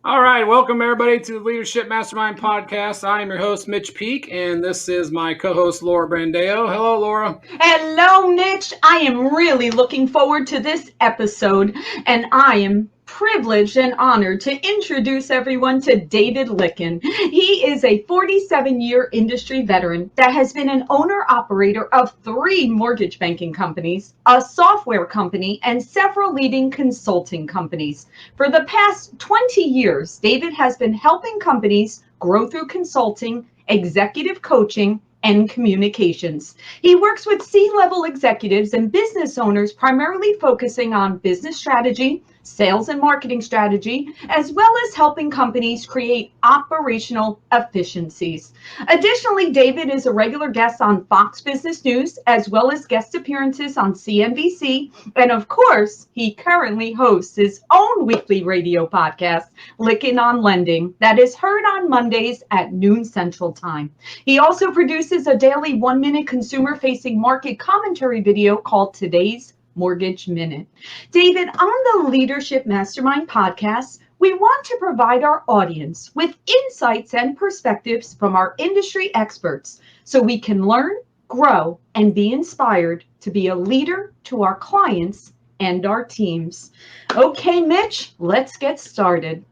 All right, welcome everybody to the Leadership Mastermind podcast. I am your host, Mitch Peak, and this is my co-host, Laura Brandeo. Hello, Laura. Hello, Mitch. I am really looking forward to this episode, and I am privileged and honored to introduce everyone to David Lykken. He is a 47-year industry veteran that has been an owner-operator of 3 mortgage banking companies, a software company, and several leading consulting companies. For the past 20 years, David has been helping companies grow through consulting, executive coaching, and communications. He works with C-level executives and business owners, primarily focusing on business strategy, sales and marketing strategy, as well as helping companies create operational efficiencies. Additionally, David is a regular guest on Fox Business News, as well as guest appearances on CNBC. And of course, he currently hosts his own weekly radio podcast, Lykken on Lending, that is heard on Mondays at noon Central Time. He also produces a daily 1-minute consumer-facing market commentary video called Today's Mortgage Minute. David, on the Leadership Mastermind podcast, we want to provide our audience with insights and perspectives from our industry experts so we can learn, grow, and be inspired to be a leader to our clients and our teams. Okay, Mitch, let's get started.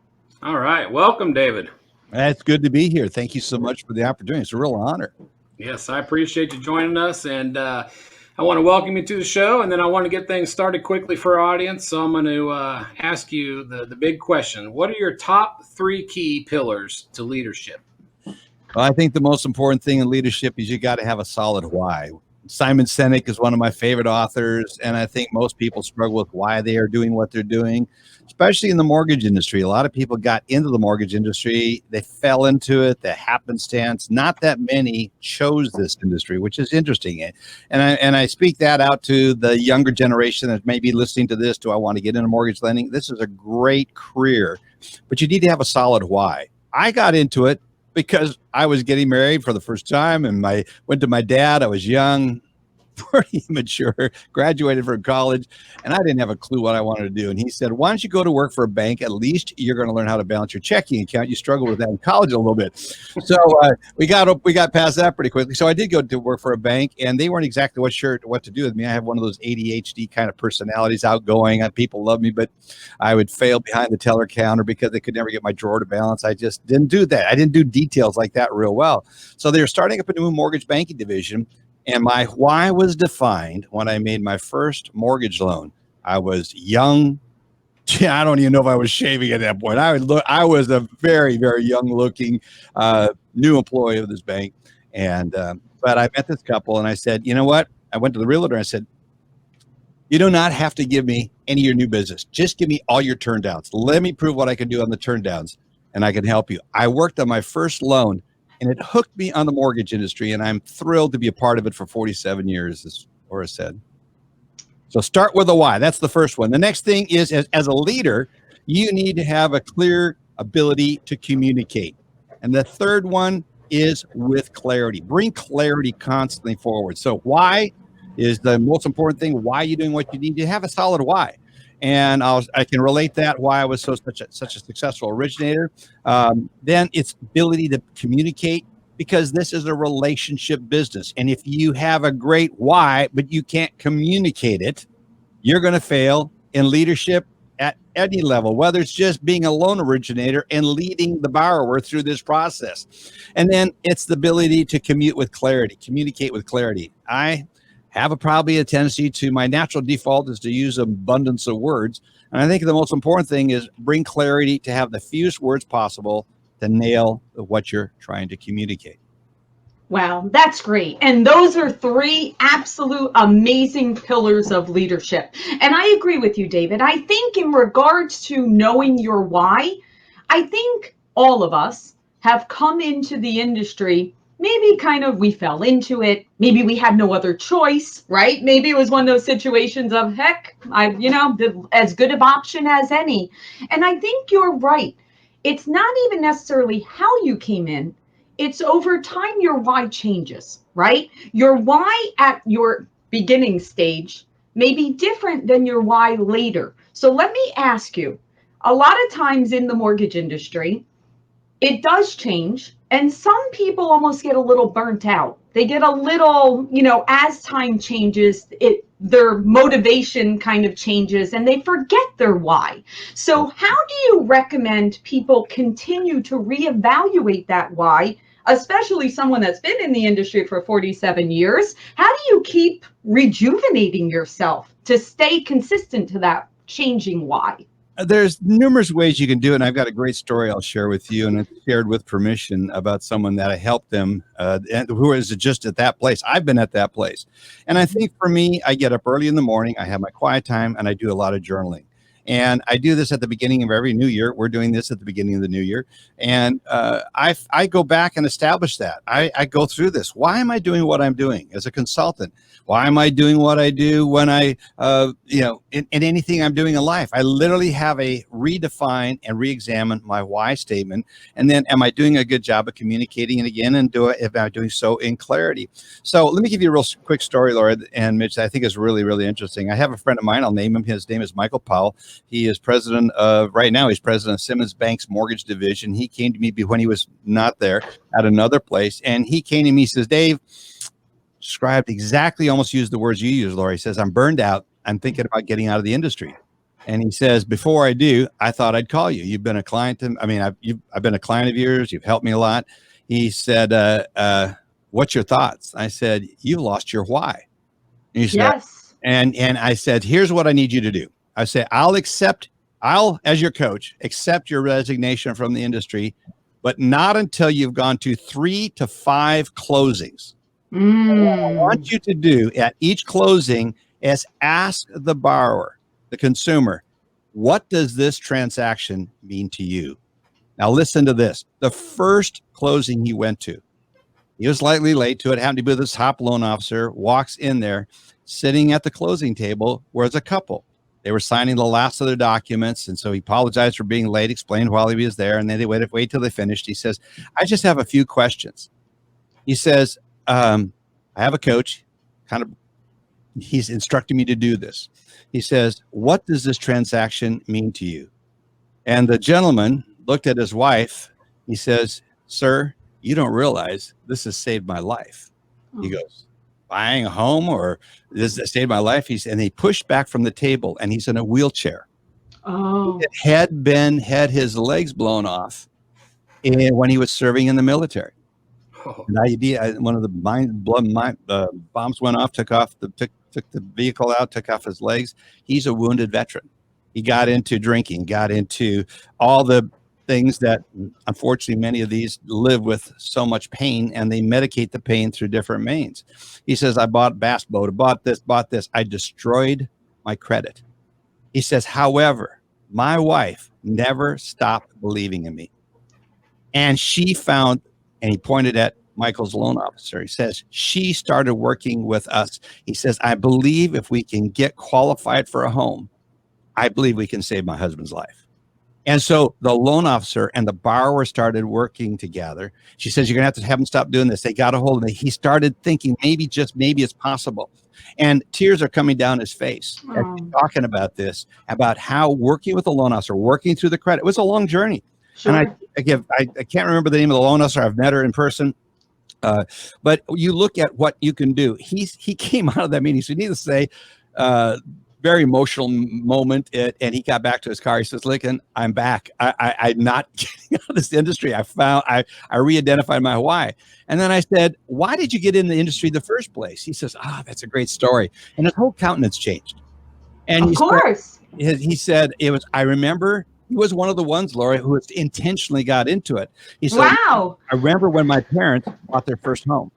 All right, welcome, David. It's good to be here. Thank you so much for the opportunity. It's a real honor. Yes, I appreciate you joining us, and I want to welcome you to the show, and then I want to get things started quickly for our audience. So I'm going to ask you the big question. What are your top 3 key pillars to leadership? Well, I think the most important thing in leadership is you got to have a solid why. Simon Sinek is one of my favorite authors, and I think most people struggle with why they are doing what they're doing, especially in the mortgage industry. A lot of people got into the mortgage industry. They fell into it, the happenstance. Not that many chose this industry, which is interesting. And I speak that out to the younger generation that may be listening to this. Do I want to get into mortgage lending? This is a great career, but you need to have a solid why. I got into it because I was getting married for the first time, and I went to my dad. I was young, pretty immature, graduated from college, and I didn't have a clue what I wanted to do. And he said, why don't you go to work for a bank? At least you're going to learn how to balance your checking account. You struggled with that in college a little bit. So we got past that pretty quickly. So I did go to work for a bank, and they weren't exactly sure what to do with me. I have one of those ADHD kind of personalities, outgoing. People love me, but I would fail behind the teller counter because they could never get my drawer to balance. I just didn't do that. I didn't do details like that real well. So they were starting up a new mortgage banking division. And my why was defined when I made my first mortgage loan. I was young. I don't even know if I was shaving at that point. I was a very, very young looking new employee of this bank. And but I met this couple and I said, you know what? I went to the realtor and I said, you do not have to give me any of your new business. Just give me all your turn downs. Let me prove what I can do on the turn downs and I can help you. I worked on my first loan, and it hooked me on the mortgage industry, and I'm thrilled to be a part of it for 47 years, as Laura said. So start with a why. That's the first one. The next thing is, as a leader, you need to have a clear ability to communicate. And the third one is with clarity. Bring clarity constantly forward. So why is the most important thing. Why are you doing what you need? To have a solid why. And I can relate that why I was such a successful originator. Then it's ability to communicate, because this is a relationship business. And if you have a great why, but you can't communicate it, you're going to fail in leadership at any level, whether it's just being a loan originator and leading the borrower through this process. And then it's the ability to communicate with clarity. I have probably a tendency to, my natural default is to use abundance of words. And I think the most important thing is bring clarity, to have the fewest words possible to nail what you're trying to communicate. Wow, that's great. And those are 3 absolute amazing pillars of leadership. And I agree with you, David. I think in regards to knowing your why, I think all of us have come into the industry. Maybe we fell into it. Maybe we had no other choice, right? Maybe it was one of those situations of, heck, as good of option as any. And I think you're right. It's not even necessarily how you came in. It's over time your why changes, right? Your why at your beginning stage may be different than your why later. So let me ask you, a lot of times in the mortgage industry, it does change. And some people almost get a little burnt out. They get a little, as time changes, their motivation kind of changes and they forget their why. So how do you recommend people continue to reevaluate that why, especially someone that's been in the industry for 47 years? How do you keep rejuvenating yourself to stay consistent to that changing why? There's numerous ways you can do it, and I've got a great story I'll share with you, and it's shared with permission about someone that I helped them, and who is just at that place. I've been at that place, and I think for me, I get up early in the morning, I have my quiet time, and I do a lot of journaling. And I do this at the beginning of every new year. We're doing this at the beginning of the new year, and I go back and establish that. I go through this. Why am I doing what I'm doing as a consultant? Why am I doing what I do when I, in anything I'm doing in life? I literally have a redefine and re-examine my why statement. And then am I doing a good job of communicating it again? And am I doing so in clarity? So let me give you a real quick story, Laura and Mitch, that I think is really, really interesting. I have a friend of mine. I'll name him. His name is Michael Powell. He is right now, he's president of Simmons Bank's mortgage division. He came to me when he was not there at another place. And he came to me, says, Dave, described exactly, almost used the words you use, Laura. He says, I'm burned out. I'm thinking about getting out of the industry. And he says, before I do, I thought I'd call you. You've been a client. I've been a client of yours. You've helped me a lot. He said, what's your thoughts? I said, you lost your why. And he said, Yes. And I said, here's what I need you to do. I say, I'll, as your coach, accept your resignation from the industry, but not until you've gone to 3 to 5 closings. What I want you to do at each closing is ask the borrower, the consumer, what does this transaction mean to you? Now listen to this. The first closing he went to, he was slightly late to it, happened to be this top loan officer, walks in there, sitting at the closing table was a couple. They were signing the last of their documents, and so he apologized for being late, explained while he was there, and then they wait till they finished. He says, I just have a few questions. He says, I have a coach, he's instructing me to do this. He says, what does this transaction mean to you? And the gentleman looked at his wife. He says, sir, you don't realize this has saved my life. He goes, buying a home or this has saved my life? And he pushed back from the table and he's in a wheelchair. Oh. He had his legs blown off when he was serving in the military. One of the bombs went off, took the vehicle out, took off his legs. He's a wounded veteran. He got into drinking, got into all the things that unfortunately many of these live with so much pain, and they medicate the pain through different means. He says, I bought bass boat, bought this. I destroyed my credit. He says, however, my wife never stopped believing in me. And she found, and he pointed at Michael's loan officer. He says, she started working with us. He says, I believe if we can get qualified for a home, I believe we can save my husband's life. And so the loan officer and the borrower started working together. She says, you're going to have him stop doing this. They got a hold of it. He started thinking maybe it's possible. And tears are coming down his face as he's talking about this, about how working with the loan officer, working through the credit, it was a long journey. Sure. And I can't remember the name of the loan officer. I've met her in person. But you look at what you can do. He came out of that meeting. So needless to say, very emotional moment. And he got back to his car. He says, Lykken, I'm back. I'm not getting out of this industry. I re-identified my why. And then I said, why did you get in the industry in the first place? He says, that's a great story. And his whole countenance changed. And he said, I remember he was one of the ones, Laura, who intentionally got into it. He said, wow. I remember when my parents bought their first home.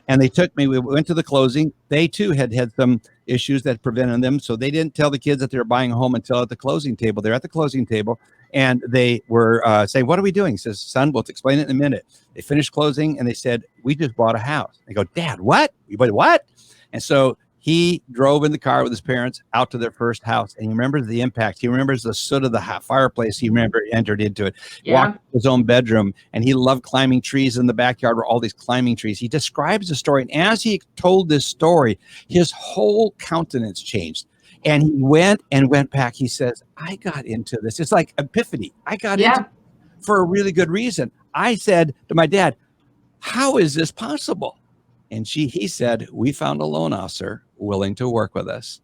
And they took me, we went to the closing. They too had some issues that prevented them. So they didn't tell the kids that they were buying a home until at the closing table. They're at the closing table and they were saying, what are we doing? He says, son, we'll explain it in a minute. They finished closing and they said, we just bought a house. They go, Dad, what? You bought what? And so he drove in the car with his parents out to their first house, and he remembers the impact. He remembers the soot of the fireplace. He entered into it, walked to his own bedroom, and he loved climbing trees in the backyard were all these climbing trees. He describes the story, and as he told this story, his whole countenance changed. And he went back. He says, I got into this. It's like epiphany. I got into Yeah. it for a really good reason. I said to my dad, how is this possible? And he said, we found a loan officer willing to work with us.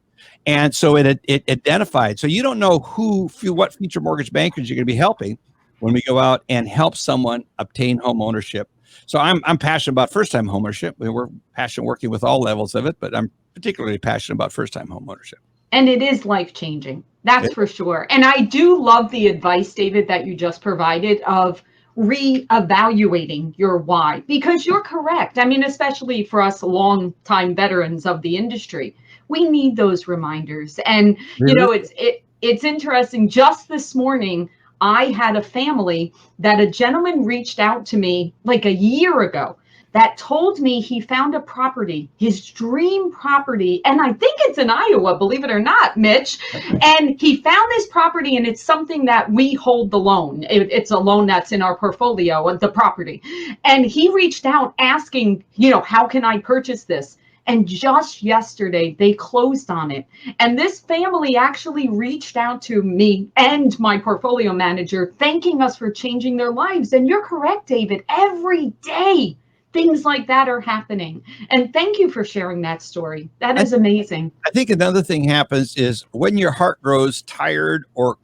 And so it identified. So you don't know what future mortgage bankers you're going to be helping when we go out and help someone obtain home ownership. So I'm passionate about first-time home ownership. We're passionate working with all levels of it, but I'm particularly passionate about first-time home ownership. And it is life-changing. That's for sure. And I do love the advice, David, that you just provided of reevaluating your why, because you're correct. I mean, especially for us long-time veterans of the industry, we need those reminders. And, you know, it's interesting. Just this morning, I had a family that a gentleman reached out to me like a year ago that told me he found a property, his dream property. And I think it's in Iowa, believe it or not, Mitch. And he found this property, and it's something that we hold the loan. It's a loan that's in our portfolio of the property. And he reached out asking, you know, how can I purchase this? And just yesterday, they closed on it. And this family actually reached out to me and my portfolio manager, thanking us for changing their lives. And you're correct, David. Every day, things like that are happening. And thank you for sharing that story. That is amazing. I think another thing happens is when your heart grows tired or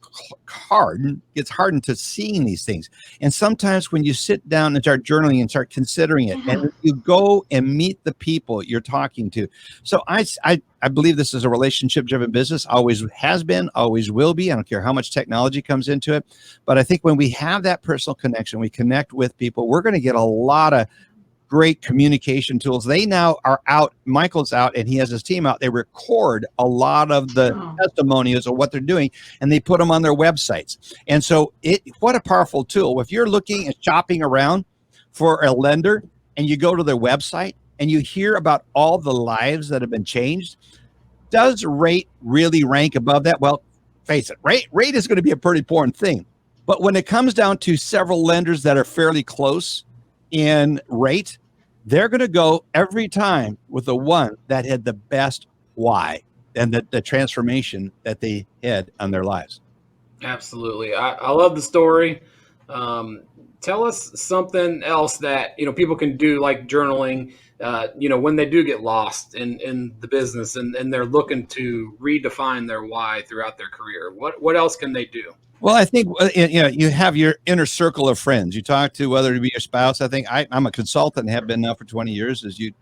gets hardened to seeing these things. And sometimes when you sit down and start journaling and start considering it, and you go and meet the people you're talking to. So I believe this is a relationship-driven business, always has been, always will be. I don't care how much technology comes into it. But I think when we have that personal connection, we connect with people, we're going to get a lot of great communication tools. They now are out. Michael's out and he has his team out. They record a lot of the testimonials of what they're doing and they put them on their websites. And so what a powerful tool. If you're looking and shopping around for a lender and you go to their website and you hear about all the lives that have been changed, does rate really rank above that? Well, face it, rate is going to be a pretty important thing. But when it comes down to several lenders that are fairly close in rate, they're going to go every time with the one that had the best why and the transformation that they had on their lives. Absolutely. I love the story. Tell us something else that, you know, people can do, like journaling, you know, when they do get lost in the business and they're looking to redefine their why throughout their career. What else can they do? Well, I think, you know, you have your inner circle of friends you talk to, whether it be your spouse. I think I'm a consultant and have been now for 20 years, as you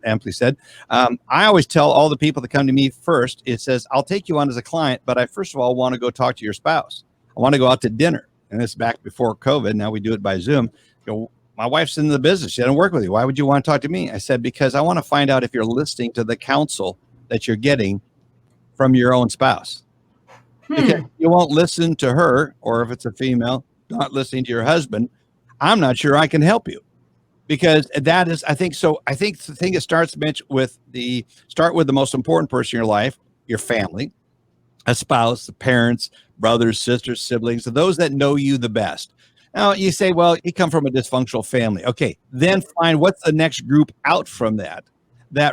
amply said. I always tell all the people that come to me first, it says, I'll take you on as a client, but I first of all want to go talk to your spouse. I want to go out to dinner. And it's back before COVID. Now we do it by Zoom. You know, my wife's in the business. She doesn't work with you. Why would you want to talk to me? I said, because I want to find out if you're listening to the counsel that you're getting from your own spouse. Because you won't listen to her, or if it's a female, not listening to your husband, I'm not sure I can help you. Because that is, I think the thing that starts, Mitch, with the most important person in your life, your family, a spouse, the parents, brothers, sisters, siblings, those that know you the best. Now you say, well, you come from a dysfunctional family. Okay, then find what's the next group out from that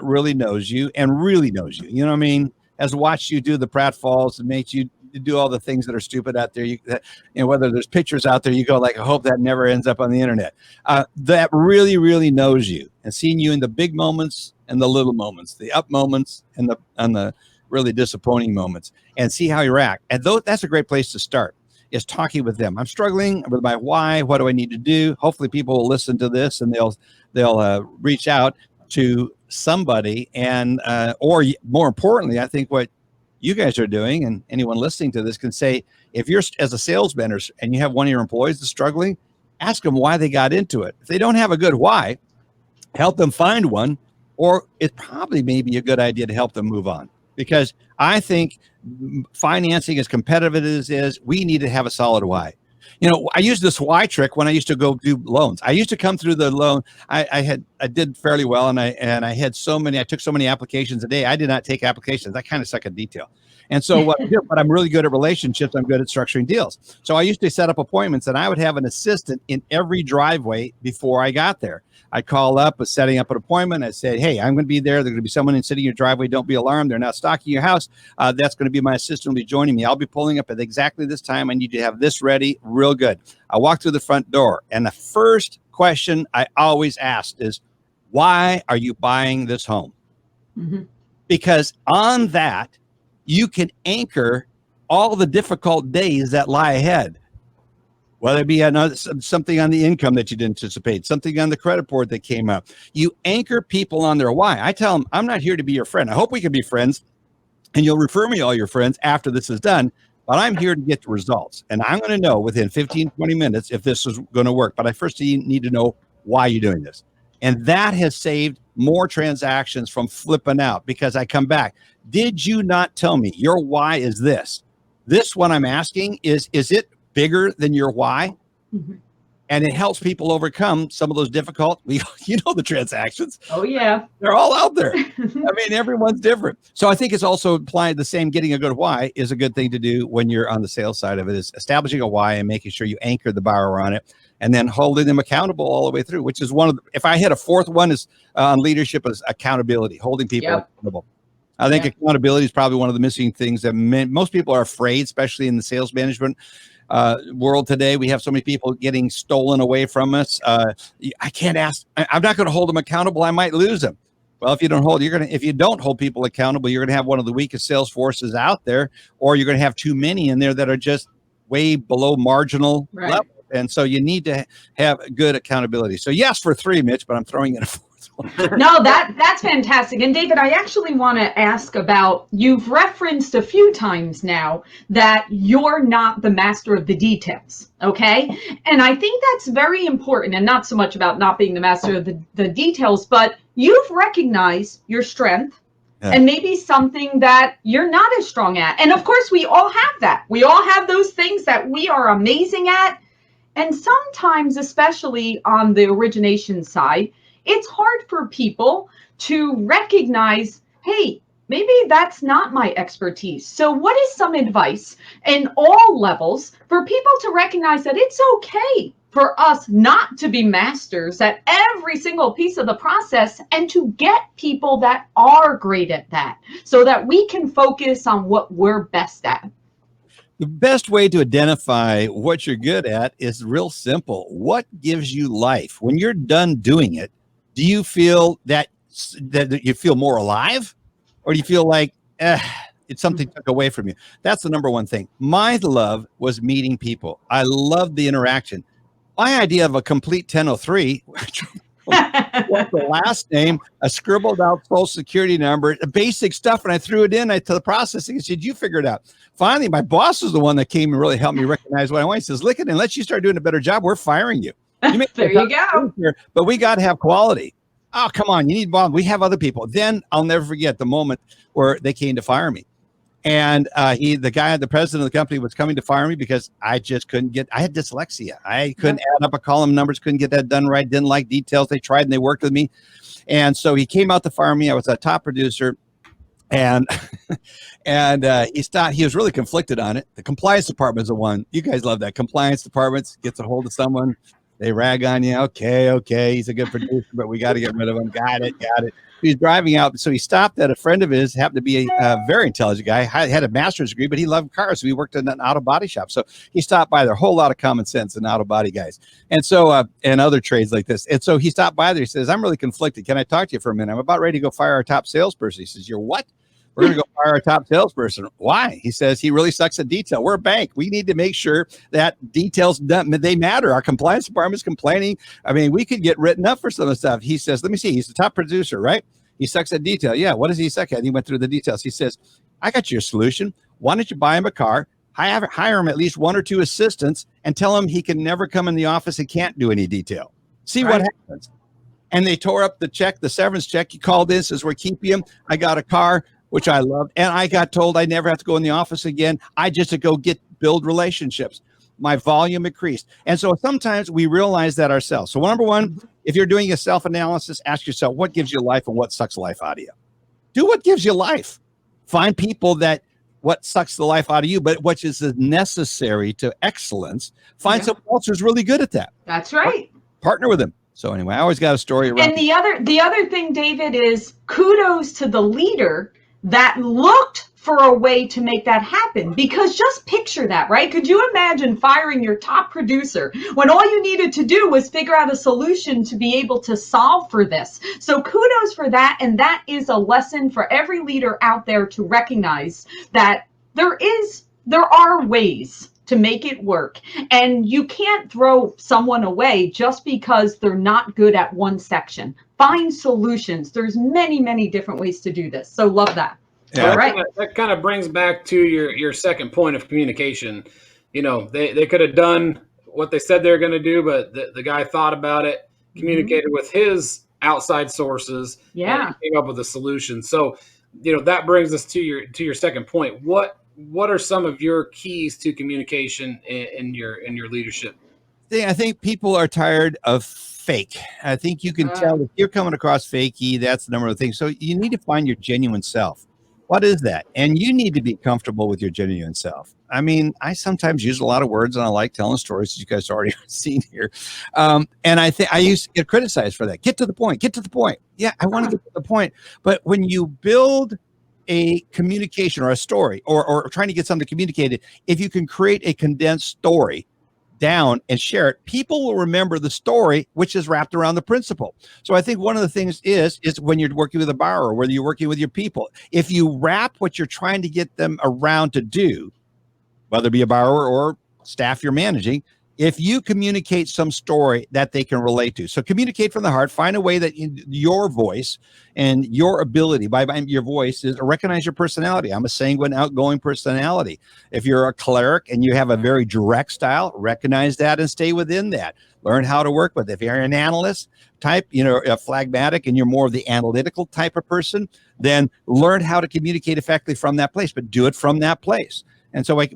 really knows you and really knows you. You know what I mean? Has watched you do the pratfalls and makes you do all the things that are stupid out there. You know, whether there's pictures out there, you go like, I hope that never ends up on the internet. That really, really knows you and seen you in the big moments and the little moments, the up moments and the really disappointing moments, and see how you react. And that's a great place to start, is talking with them. I'm struggling with my why. What do I need to do? Hopefully people will listen to this and they'll reach out to somebody. And or more importantly, I think what you guys are doing, and anyone listening to this can say, if you're as a salesman and you have one of your employees that's struggling, ask them why they got into it. If they don't have a good why, help them find one, or it's probably maybe a good idea to help them move on. Because I think financing, as competitive as it is, we need to have a solid why. You know, I used this why trick when I used to go do loans. I used to come through the loan. I did fairly well, and I took so many applications a day. I did not take applications. I kind of suck at detail. And so what I do, but I'm really good at relationships. I'm good at structuring deals. So I used to set up appointments, and I would have an assistant in every driveway before I got there. I'd call up, setting up an appointment. I said, hey, I'm going to be there. There's going to be someone sitting in your driveway. Don't be alarmed. They're not stalking your house. That's going to be my assistant will be joining me. I'll be pulling up at exactly this time. I need you to have this ready. Real good. I walk through the front door, and the first question I always asked is, why are you buying this home? Mm-hmm. Because on that, you can anchor all the difficult days that lie ahead. Whether it be something on the income that you didn't anticipate, something on the credit board that came up. You anchor people on their why. I tell them, I'm not here to be your friend. I hope we can be friends, and you'll refer me all your friends after this is done, but I'm here to get the results. And I'm going to know within 15, 20 minutes if this is going to work. But I first need to know why you're doing this. And that has saved more transactions from flipping out, because I come back. Did you not tell me your why is this? This one I'm asking is it bigger than your why? Mm-hmm. And it helps people overcome some of those difficult, the transactions. Oh, yeah. They're all out there. I mean, everyone's different. So I think it's also applied the same. Getting a good why is a good thing to do when you're on the sales side of it, is establishing a why and making sure you anchor the borrower on it, and then holding them accountable all the way through, which is one of the, if I hit a fourth one is on leadership, is accountability, holding people accountable. I think accountability is probably one of the missing things that most people are afraid, especially in the sales management world today. We have so many people getting stolen away from us. I can't ask, I'm not going to hold them accountable. I might lose them. Well, if you don't hold people accountable, you're going to have one of the weakest sales forces out there, or you're going to have too many in there that are just way below marginal level. And so you need to have good accountability. So yes, for 3, Mitch, but I'm throwing in a 4th one. No, that's fantastic. And David, I actually want to ask about, you've referenced a few times now that you're not the master of the details. Okay. And I think that's very important, and not so much about not being the master of the details, but you've recognized your strength. Yeah. And maybe something that you're not as strong at. And of course, we all have that. We all have those things that we are amazing at. And sometimes, especially on the origination side, it's hard for people to recognize, hey, maybe that's not my expertise. So what is some advice in all levels for people to recognize that it's okay for us not to be masters at every single piece of the process, and to get people that are great at that so that we can focus on what we're best at? The best way to identify what you're good at is real simple. What gives you life? When you're done doing it, do you feel that you feel more alive, or do you feel like it's something took away from you? That's the number one thing. My love was meeting people. I loved the interaction. My idea of a complete 1003 was the last name, a scribbled out social security number, basic stuff, and I threw it in to the processing and said, you figure it out. Finally, my boss was the one that came and really helped me recognize what I want. He says, Lykken, unless you start doing a better job, we're firing you. There you go. Here, but we got to have quality. Oh, come on. You need Bob. We have other people. Then I'll never forget the moment where they came to fire me. And the president of the company was coming to fire me because I just couldn't I had dyslexia. I couldn't add up a column numbers, couldn't get that done right. Didn't like details. They tried and they worked with me. And so he came out to fire me. I was a top producer. And he was really conflicted on it. The compliance department is the one. You guys love that. Compliance department gets a hold of someone. They rag on you. Okay. He's a good producer, but we got to get rid of him. Got it. He's driving out. So he stopped at a friend of his, happened to be a very intelligent guy, had a master's degree, but he loved cars. So he worked in an auto body shop. So he stopped by there, a whole lot of common sense in auto body guys. And so, and other trades like this. And so he stopped by there. He says, I'm really conflicted. Can I talk to you for a minute? I'm about ready to go fire our top salesperson. He says, you're what? We're going to go fire our top salesperson. Why? He says, he really sucks at detail. We're a bank. We need to make sure that details, they matter. Our compliance department's complaining. I mean, we could get written up for some of the stuff. He says, let me see. He's the top producer, right? He sucks at detail. Yeah. What does he suck at? And he went through the details. He says, I got your solution. Why don't you buy him a car, hire him at least 1 or 2 assistants, and tell him he can never come in the office and can't do any detail. See what happens. And they tore up the check, the severance check. He called in, says, we're keeping him. I got a car, which I loved. And I got told I never have to go in the office again. I just to go build relationships. My volume increased. And so sometimes we realize that ourselves. So number one, if you're doing a self-analysis, ask yourself, what gives you life and what sucks life out of you? Do what gives you life. Find people that what sucks the life out of you, but which is necessary to excellence. Find someone else who's really good at that. That's right. Partner with them. So anyway, I always got a story around. And the other thing, David, is kudos to the leader that looked for a way to make that happen. Because just picture that, right? Could you imagine firing your top producer when all you needed to do was figure out a solution to be able to solve for this? So kudos for that. And that is a lesson for every leader out there to recognize that there are ways to make it work. And you can't throw someone away just because they're not good at one section. Find solutions. There's many, many different ways to do this. So love that. Yeah. All right. That kind of brings back to your second point of communication. They could have done what they said they were going to do, but the guy thought about it, communicated with his outside sources, and came up with a solution. So, that brings us to your second point. What are some of your keys to communication in your leadership? I think people are tired of fake. I think you can tell if you're coming across fakey, that's the number of things. So you need to find your genuine self. What is that? And you need to be comfortable with your genuine self. I mean, I sometimes use a lot of words and I like telling stories, as you guys already seen here. And I think I used to get criticized for that. Get to the point. Yeah, I want to get to the point. But when you build a communication or a story or trying to get something communicated, if you can create a condensed story down and share it, people will remember the story, which is wrapped around the principle. So I think one of the things is when you're working with a borrower, whether you're working with your people, if you wrap what you're trying to get them around to do, whether it be a borrower or staff you're managing, if you communicate some story that they can relate to. So communicate from the heart, find a way that your voice and your ability by your voice is to recognize your personality. I'm a sanguine, outgoing personality. If you're a cleric and you have a very direct style, recognize that and stay within that. Learn how to work with it. If you're an analyst type, a phlegmatic, and you're more of the analytical type of person, then learn how to communicate effectively from that place, but do it from that place. And so we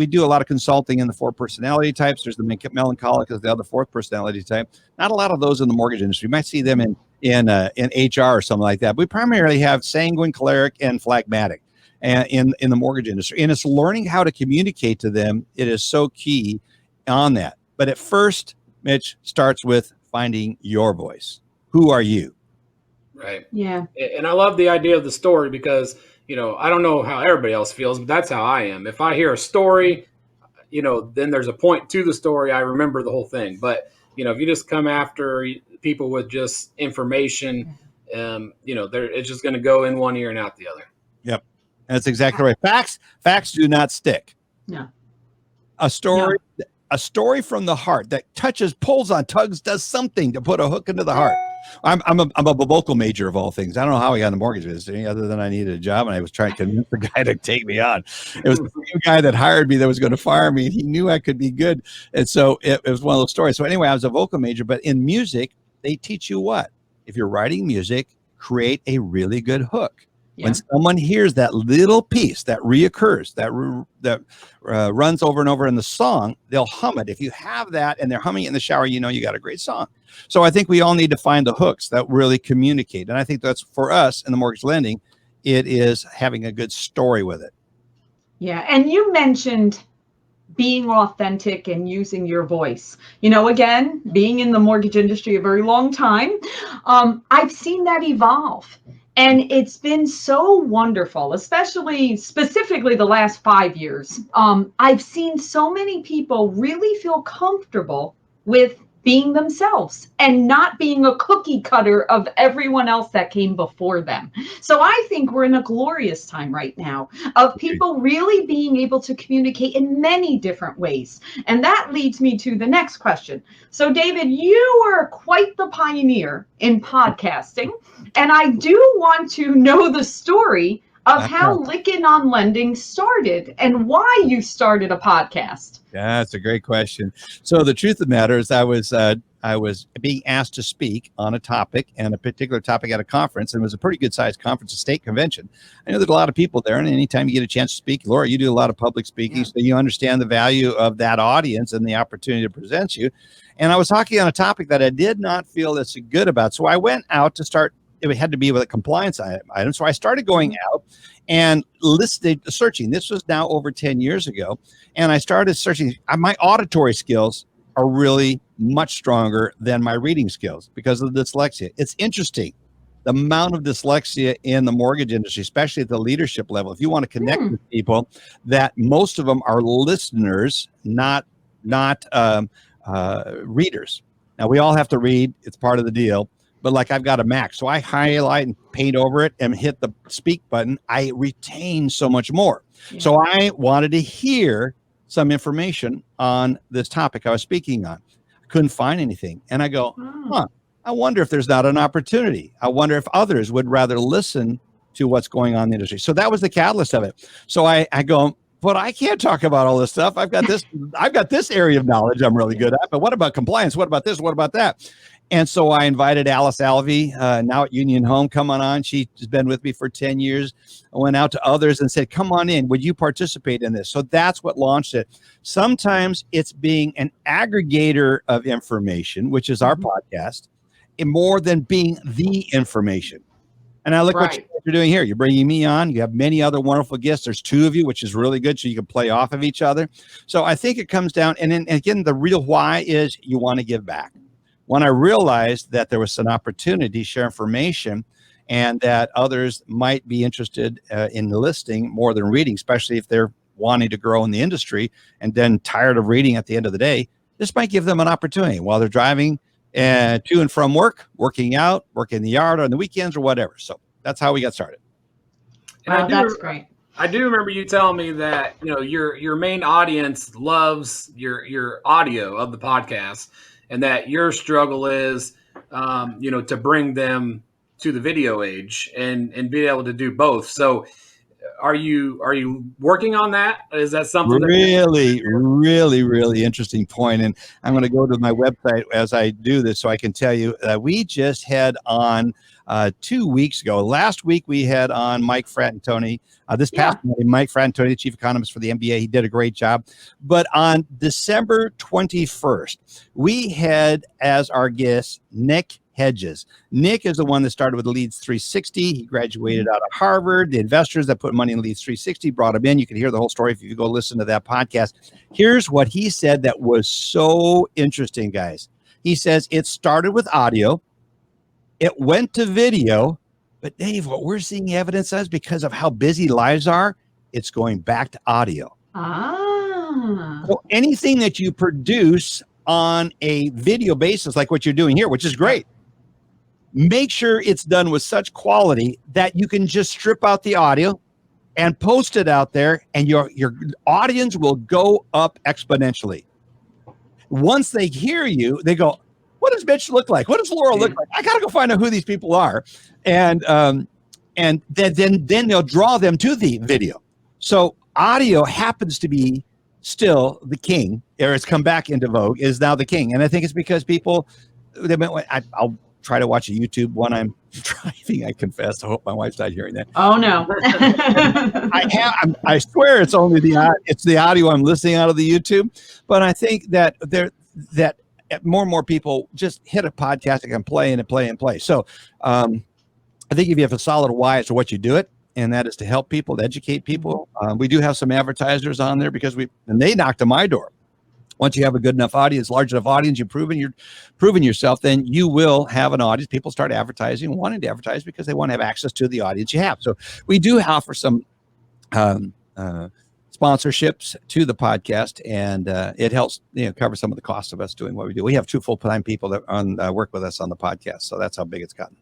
do a lot of consulting in the 4 personality types. There's the melancholic is the other 4th personality type. Not a lot of those in the mortgage industry. You might see them in HR or something like that. We primarily have sanguine, choleric, and phlegmatic in the mortgage industry. And it's learning how to communicate to them. It is so key on that. But at first, Mitch, starts with finding your voice. Who are you? Right. Yeah. And I love the idea of the story because I don't know how everybody else feels, but that's how I am. If I hear a story, then there's a point to the story. I remember the whole thing. But, if you just come after people with just information, it's just going to go in one ear and out the other. Yep. That's exactly right. Facts do not stick. No. A story from the heart that pulls on, tugs, does something to put a hook into the heart. I'm a vocal major of all things. I don't know how I got in the mortgage business other than I needed a job and I was trying to convince the guy to take me on. It was the same guy that hired me that was going to fire me, and he knew I could be good. And so it was one of those stories. So anyway, I was a vocal major, but in music, they teach you what? If you're writing music, create a really good hook. Yeah. When someone hears that little piece that reoccurs, that runs over and over in the song, they'll hum it. If you have that and they're humming it in the shower, you got a great song. So I think we all need to find the hooks that really communicate. And I think that's for us in the mortgage lending, it is having a good story with it. Yeah. And you mentioned being authentic and using your voice. Again, being in the mortgage industry a very long time, I've seen that evolve. And it's been so wonderful, specifically the last 5 years. I've seen so many people really feel comfortable with being themselves and not being a cookie cutter of everyone else that came before them. So I think we're in a glorious time right now of people really being able to communicate in many different ways. And that leads me to the next question. So David, you were quite the pioneer in podcasting. And I do want to know the story of how Lykken on Lending started and why you started a podcast. Yeah, that's a great question. So the truth of the matter is I was being asked to speak on a topic and a particular topic at a conference, and it was a pretty good sized conference, a state convention. I know there's a lot of people there, and anytime you get a chance to speak, Laura, you do a lot of public speaking, so you understand the value of that audience and the opportunity to present you. And I was talking on a topic that I did not feel that's good about. So I went out to start it had to be with a compliance item. So I started going out and searching. This was now over 10 years ago. And I started searching. My auditory skills are really much stronger than my reading skills because of the dyslexia. It's interesting, the amount of dyslexia in the mortgage industry, especially at the leadership level. If you want to connect with people, that most of them are listeners, not readers. Now, we all have to read. It's part of the deal. But like I've got a Mac, so I highlight and paint over it and hit the speak button. I retain so much more. Yeah. So I wanted to hear some information on this topic I was speaking on. I couldn't find anything. And I go, I wonder if there's not an opportunity. I wonder if others would rather listen to what's going on in the industry. So that was the catalyst of it. So I go, but I can't talk about all this stuff. I've got this area of knowledge I'm really good at. But what about compliance? What about this? What about that? And so I invited Alice Alvey, now at Union Home, come on. She's been with me for 10 years. I went out to others and said, come on in. Would you participate in this? So that's what launched it. Sometimes it's being an aggregator of information, which is our podcast, more than being the information. And I look what you're doing here. You're bringing me on. You have many other wonderful guests. There's two of you, which is really good. So you can play off of each other. So I think it comes down. And then again, the real why is you want to give back. When I realized that there was an opportunity to share information and that others might be interested in listening more than reading, especially if they're wanting to grow in the industry and then tired of reading at the end of the day, this might give them an opportunity while they're driving to and from work, working out, working in the yard on the weekends or whatever. So that's how we got started. Wow, that's great. I do remember you telling me that, your main audience loves your audio of the podcast, and that your struggle is, to bring them to the video age and be able to do both. So are you working on that? Is that something really interesting point? And I'm going to go to my website as I do this so I can tell you that we just had on 2 weeks ago. Last week we had on Mike Fratantoni. This past Monday, Mike Fratantoni, the chief economist for the MBA, he did a great job. But on December 21st, we had as our guest Nick Hedges. Nick is the one that started with Leads 360. He graduated out of Harvard. The investors that put money in Leads 360 brought him in. You can hear the whole story if you go listen to that podcast. Here's what he said that was so interesting, guys. He says it started with audio. It went to video. But Dave, what we're seeing evidence of, because of how busy lives are, it's going back to audio. So anything that you produce on a video basis, like what you're doing here, which is great, make sure it's done with such quality that you can just strip out the audio and post it out there, and your audience will go up exponentially. Once they hear you, they go, what does Mitch look like? What does Laura look like? I got to go find out who these people are. And then they'll draw them to the video. So audio happens to be still the king, or it's come back into vogue, is now the king. And I think it's because people, I'll try to watch a YouTube when I'm driving, I confess. I hope my wife's not hearing that. Oh, no. I swear it's only the audio I'm listening out of the YouTube. But I think that more and more people just hit a podcast and can play and play and play. So I think if you have a solid why as to what you do it, and that is to help people, to educate people. We do have some advertisers on there because they knocked on my door. Once you have a good enough audience, large enough audience, you're proven yourself, then you will have an audience. People start advertising, wanting to advertise because they want to have access to the audience you have. So we do offer some sponsorships to the podcast, and it helps cover some of the cost of us doing what we do. We have 2 full-time people that work with us on the podcast, so that's how big it's gotten.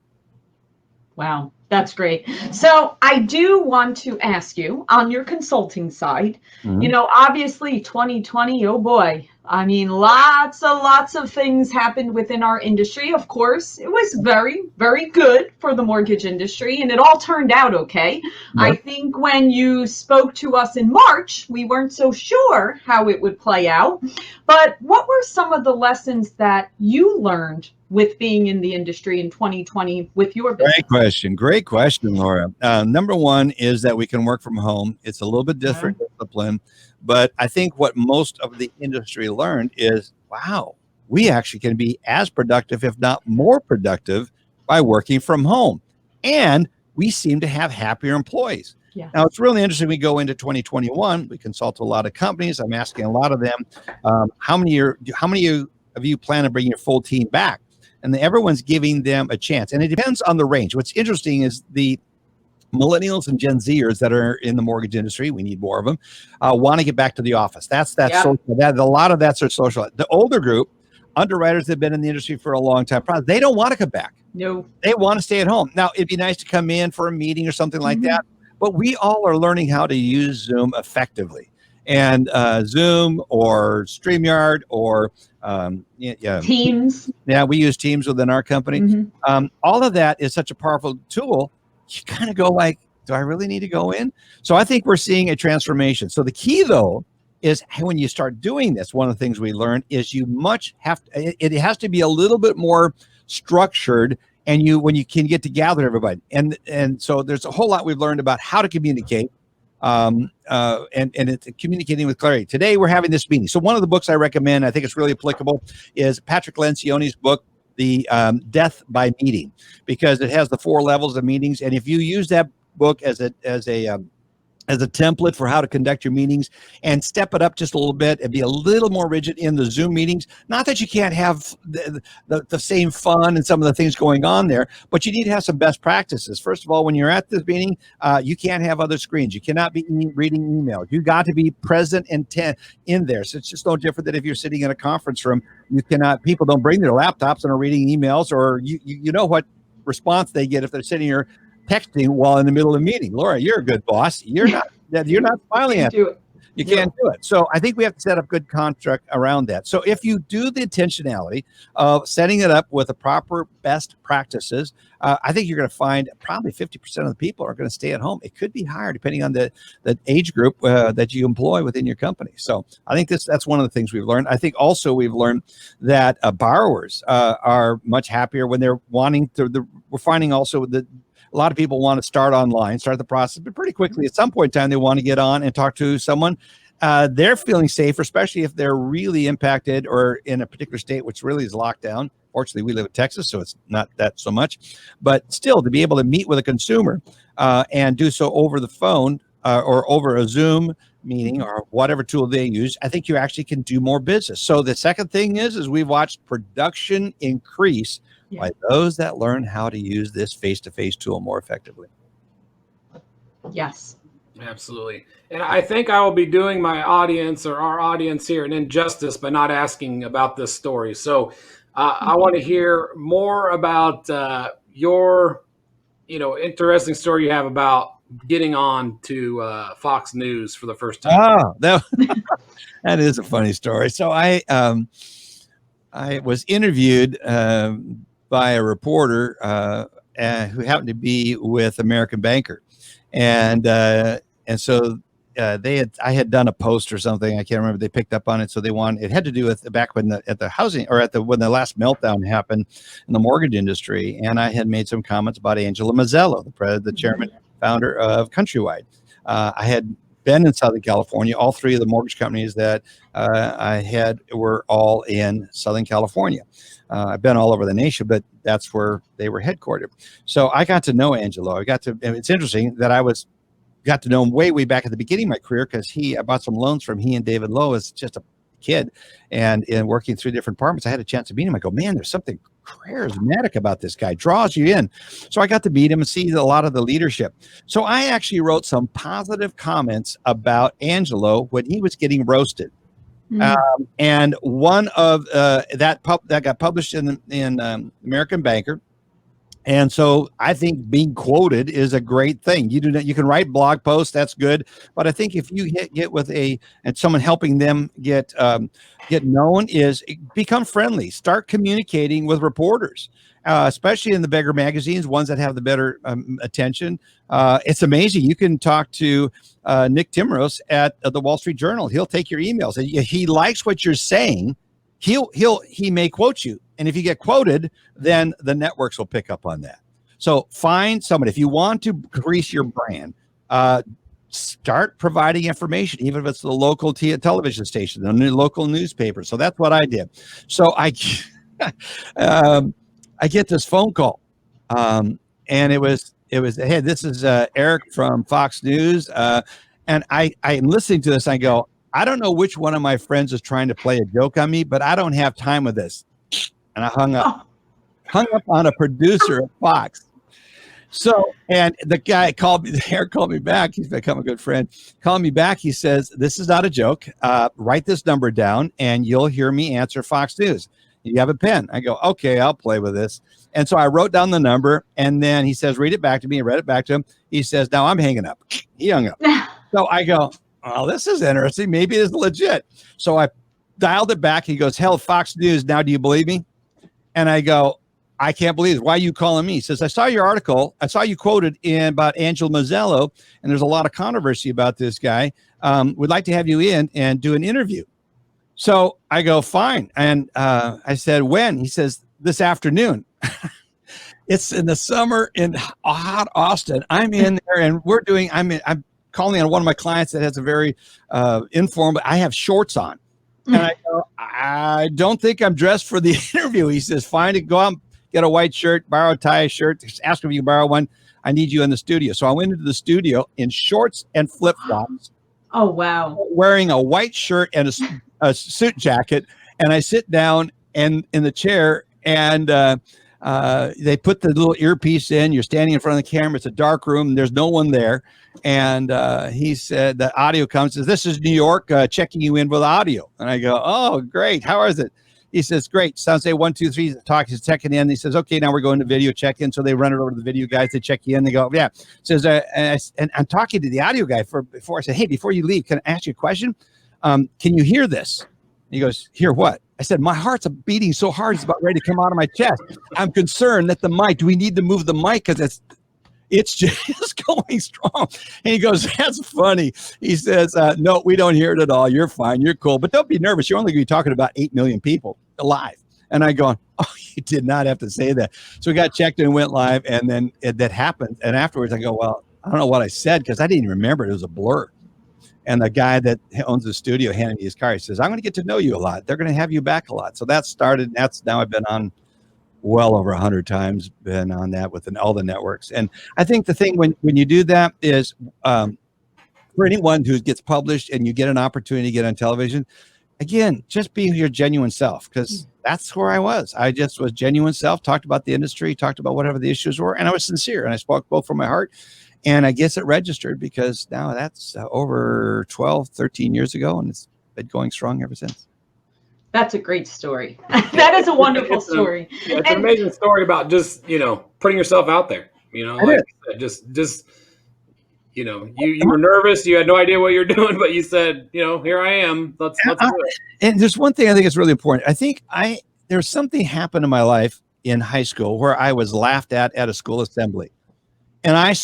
Wow, that's great. So I do want to ask you, on your consulting side, obviously 2020, oh boy, I mean, lots of things happened within our industry. Of course, it was very, very good for the mortgage industry, and it all turned out okay. Yep. I think when you spoke to us in March, we weren't so sure how it would play out. But what were some of the lessons that you learned with being in the industry in 2020 with your business? Great question, Laura. Number one is that we can work from home. It's a little bit different discipline, but I think what most of the industry learned is, wow, we actually can be as productive, if not more productive, by working from home. and we seem to have happier employees. Yes. Now, it's really interesting. We go into 2021. We consult a lot of companies. I'm asking a lot of them, how many of you plan to bring your full team back? And everyone's giving them a chance. And it depends on the range. What's interesting is the millennials and Gen Zers that are in the mortgage industry, we need more of them, want to get back to the office. That's Yep. social. That a lot of that's their social. The older group, underwriters that have been in the industry for a long time, probably they don't want to come back. No. They want to stay at home. Now, it'd be nice to come in for a meeting or something like that, but we all are learning how to use Zoom effectively. And Zoom or StreamYard or Teams. Yeah, we use Teams within our company. All of that is such a powerful tool. You kind of go like, do I really need to go in? So I think we're seeing a transformation. So the key, though, is when you start doing this, one of the things we learned is it has to be a little bit more structured, and when you can get to gather everybody. And so there's a whole lot we've learned about how to communicate. And it's communicating with clarity. Today we're having this meeting. So one of the books I recommend, I think it's really applicable, is Patrick Lencioni's book, The Death by Meeting, because it has the 4 levels of meetings. And if you use that book as a template for how to conduct your meetings and step it up just a little bit and be a little more rigid in the Zoom meetings, not that you can't have the same fun and some of the things going on there, but you need to have some best practices. First of all, when you're at this meeting, you can't have other screens. You cannot be reading emails. You got to be present and in there. So it's just no different than if you're sitting in a conference room. People don't bring their laptops and are reading emails, or you know what response they get if they're sitting here texting while in the middle of a meeting. Laura, you're a good boss. You're not smiling at me. You can't do it. So I think we have to set up good contract around that. So if you do the intentionality of setting it up with the proper best practices, I think you're going to find probably 50% of the people are going to stay at home. It could be higher depending on the age group that you employ within your company. So I think that's one of the things we've learned. I think also we've learned that borrowers are much happier when they're wanting to. We're finding also that a lot of people want to start the process, but pretty quickly at some point in time, they want to get on and talk to someone. They're feeling safer, especially if they're really impacted or in a particular state, which really is locked down. Fortunately, we live in Texas, so it's not that so much. But still, to be able to meet with a consumer and do so over the phone or over a Zoom meeting or whatever tool they use, I think you actually can do more business. So the second thing is we've watched production increase by those that learn how to use this face-to-face tool more effectively. Yes. Absolutely. And I think I will be doing my audience or our audience here an injustice by not asking about this story. So I want to hear more about your, interesting story you have about getting on to Fox News for the first time. Oh, that is a funny story. So I was interviewed by a reporter who happened to be with American Banker, and so I had done a post or something. I can't remember. They picked up on it, so it had to do with back when when the last meltdown happened in the mortgage industry, and I had made some comments about Angela Mazzello, the chairman founder of Countrywide. I had been in Southern California. All 3 of the mortgage companies that I had were all in Southern California. I've been all over the nation, but that's where they were headquartered. So I got to know Angelo. It's interesting that I got to know him way back at the beginning of my career, because I bought some loans from he and David Lowe as just a kid, and in working through different departments, I had a chance to meet him. I go, man, there's something charismatic about this guy, draws you in. So I got to meet him and see a lot of the leadership. So I actually wrote some positive comments about Angelo when he was getting roasted. And one of that got published in American Banker. And so I think being quoted is a great thing. You can write blog posts, that's good. But I think if you get with someone helping them get known, is become friendly. Start communicating with reporters, especially in the bigger magazines, ones that have the better attention. It's amazing. You can talk to Nick Timros at the Wall Street Journal. He'll take your emails. And if he likes what you're saying, he may quote you. And if you get quoted, then the networks will pick up on that. So find somebody. If you want to increase your brand, start providing information, even if it's the local television station, the local newspaper. So that's what I did. So I get this phone call, and it was it was, hey, this is Eric from Fox News. And I'm listening to this. I go, I don't know which one of my friends is trying to play a joke on me, but I don't have time with this. And I hung up on a producer at Fox. So, and the guy Eric called me back. He's become a good friend. Called me back. He says, this is not a joke. Write this number down and you'll hear me answer Fox News. You have a pen? I go, okay, I'll play with this. And so I wrote down the number and then he says, read it back to me. I read it back to him. He says, now I'm hanging up. He hung up. So I go, oh, this is interesting. Maybe it's legit. So I dialed it back. He goes, hell, Fox News. Now, do you believe me? And I go, I can't believe it. Why are you calling me? He says, I saw your article. I saw you quoted in about Angelo Mazzello, and there's a lot of controversy about this guy. We'd like to have you in and do an interview. So I go, fine. And I said, when? He says, this afternoon. It's in the summer in hot Austin. I'm in there and I'm calling on one of my clients that has a very informal, I have shorts on. And I go, I don't think I'm dressed for the interview. He says, fine, go out, get a white shirt, borrow a tie shirt, just ask if you can borrow one. I need you in the studio. So I went into the studio in shorts and flip-flops. Oh, wow. Wearing a white shirt and a suit jacket. And I sit down in the chair and they put the little earpiece in. You're standing in front of the camera. It's a dark room. And there's no one there. And he said, the audio comes, says, this is New York, checking you in with audio. And I go, oh, great. How is it? He says, great. Sound say 1, 2, 3, talk, he's checking in. He says, okay, now we're going to video check-in. So they run it over to the video guys. They check you in. They go, yeah. Says, and I'm talking to the audio guy before I said, hey, before you leave, can I ask you a question? Can you hear this? He goes, hear what? I said, my heart's beating so hard, it's about ready to come out of my chest. I'm concerned that the mic, do we need to move the mic? Because it's just going strong. And he goes, that's funny. He says, no, we don't hear it at all. You're fine. You're cool. But don't be nervous. You're only going to be talking about 8 million people live. And I go, oh, you did not have to say that. So we got checked and went live. And then that happened. And afterwards I go, well, I don't know what I said because I didn't even remember. It was a blur. And the guy that owns the studio handed me his car. He says, I'm going to get to know you a lot. They're going to have you back a lot. So that started. Now I've been on well over 100 times, been on that within all the networks. And I think the thing when you do that is for anyone who gets published and you get an opportunity to get on television, again, just be your genuine self, because that's where I was. I just was genuine self, talked about the industry, talked about whatever the issues were, and I was sincere and I spoke both from my heart. And I guess it registered because now that's over 12, 13 years ago, and it's been going strong ever since. That's a great story. That is a wonderful story. It's an amazing story about just, putting yourself out there. Like you said, just you were nervous, you had no idea what you're doing, but you said, here I am. Let's do it. And there's one thing I think is really important. I think there's something happened in my life in high school where I was laughed at a school assembly. And I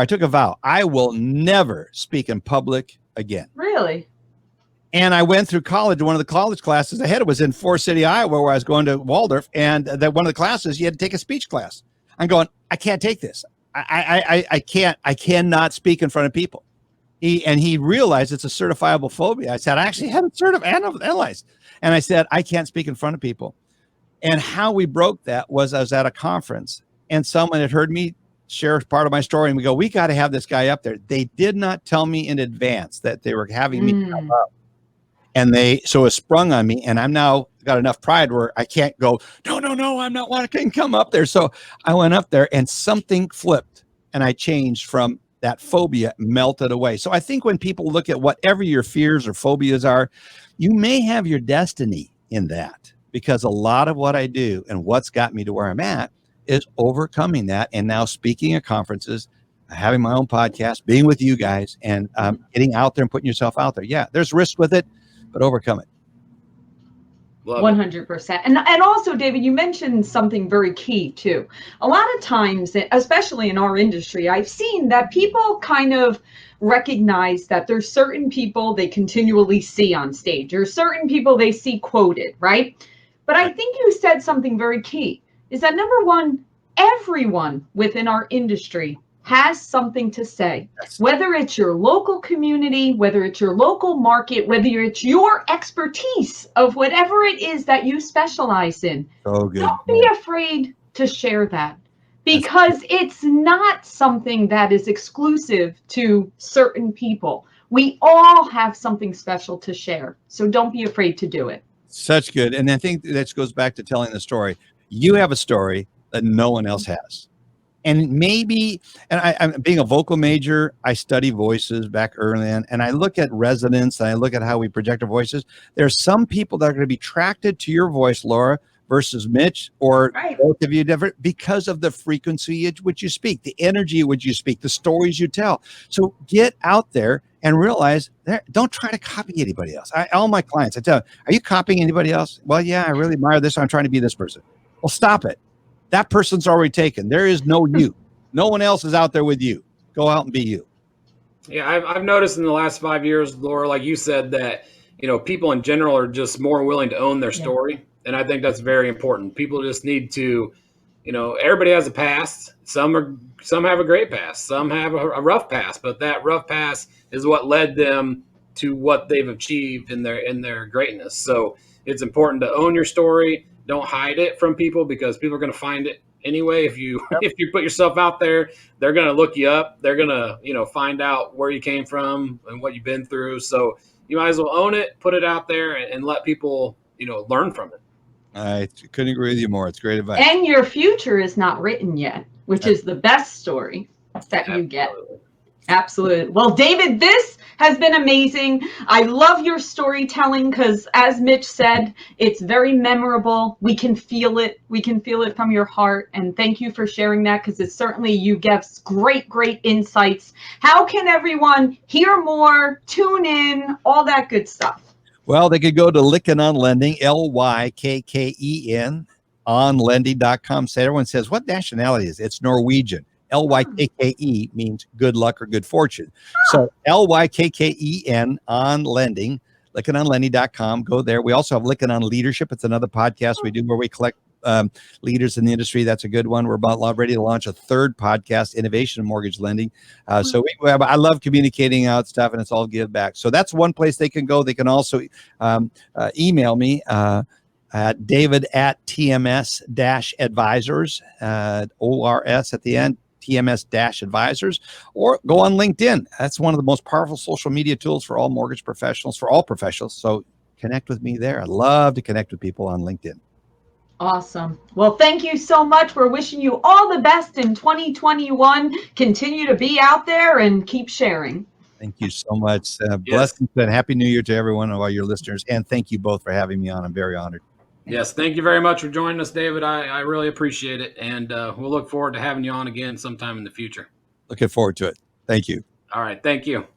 took a vow, I will never speak in public again. Really? And I went through college. One of the college classes I had was in Forest City, Iowa, where I was going to Waldorf. And that one of the classes, you had to take a speech class. I'm going, I can't take this. I cannot speak in front of people. He realized it's a certifiable phobia. I said, I actually had it analyzed. And I said, I can't speak in front of people. And how we broke that was I was at a conference and someone had heard me share part of my story. And we go, we got to have this guy up there. They did not tell me in advance that they were having me come up. And so it sprung on me. And I'm now got enough pride where I can't go, no, I'm not wanting to come up there. So I went up there and something flipped and I changed from that phobia, melted away. So I think when people look at whatever your fears or phobias are, you may have your destiny in that, because a lot of what I do and what's got me to where I'm at is overcoming that. And now speaking at conferences, having my own podcast, being with you guys, and getting out there and putting yourself out there. Yeah, there's risk with it, but overcome it. 100%. And also, David, you mentioned something very key too. A lot of times, especially in our industry, I've seen that people kind of recognize that there's certain people they continually see on stage, or certain people they see quoted, right? But I think you said something very key, is that number one, everyone within our industry has something to say, whether it's your local community, whether it's your local market, whether it's your expertise of whatever it is that you specialize in. Oh, good. Don't be afraid to share that, because it's not something that is exclusive to certain people. We all have something special to share. So don't be afraid to do it. Such good. And I think that goes back to telling the story. You have a story that no one else has. And maybe, and I'm being a vocal major, I study voices back early on, and I look at resonance and I look at how we project our voices. There's some people that are going to be attracted to your voice, Laura, versus Mitch, or Right. both of you different because of the frequency at which you speak, the energy at which you speak, the stories you tell. So get out there and realize that don't try to copy anybody else. All my clients, I tell them, are you copying anybody else? Well, yeah, I really admire this. I'm trying to be this person. Well, stop it. That person's already taken. There is no you. No one else is out there with you. Go out and be you. Yeah, I've noticed in the last 5 years, Laura, like you said, that people in general are just more willing to own their story, and I think that's very important. People just need to, everybody has a past. Some have a great past. Some have a rough past, but that rough past is what led them to what they've achieved in their greatness. So it's important to own your story. Don't hide it from people, because people are going to find it anyway. If you put yourself out there, they're going to look you up. They're going to find out where you came from and what you've been through. So you might as well own it, put it out there, and let people learn from it. I couldn't agree with you more. It's great advice. And your future is not written yet, which is the best story that you get. Absolutely. Well, David, this has been amazing. I love your storytelling because, as Mitch said, it's very memorable. We can feel it. We can feel it from your heart. And thank you for sharing that, because it's certainly, you give great, great insights. How can everyone hear more, tune in, all that good stuff? Well, they could go to Lykken on Lending, Lykken, on lending.com. So everyone says, what nationality is it? It's Norwegian. Lykke means good luck or good fortune. So Lykken on Lending, Lykken on lending.com. Go there. We also have Lykken on Leadership. It's another podcast we do where we collect leaders in the industry. That's a good one. We're about ready to launch a third podcast, Innovation in Mortgage Lending. So I love communicating out stuff, and it's all give back. So that's one place they can go. They can also email me at david@tms-advisors, ORS at the end, TMS-advisors, or go on LinkedIn. That's one of the most powerful social media tools for all mortgage professionals, for all professionals. So connect with me there. I'd love to connect with people on LinkedIn. Awesome. Well, thank you so much. We're wishing you all the best in 2021. Continue to be out there and keep sharing. Thank you so much. Blessings and Happy New Year to everyone of all your listeners. And thank you both for having me on. I'm very honored. Yes, thank you very much for joining us, David. I really appreciate it. And we'll look forward to having you on again sometime in the future. Looking forward to it. Thank you. All right. Thank you.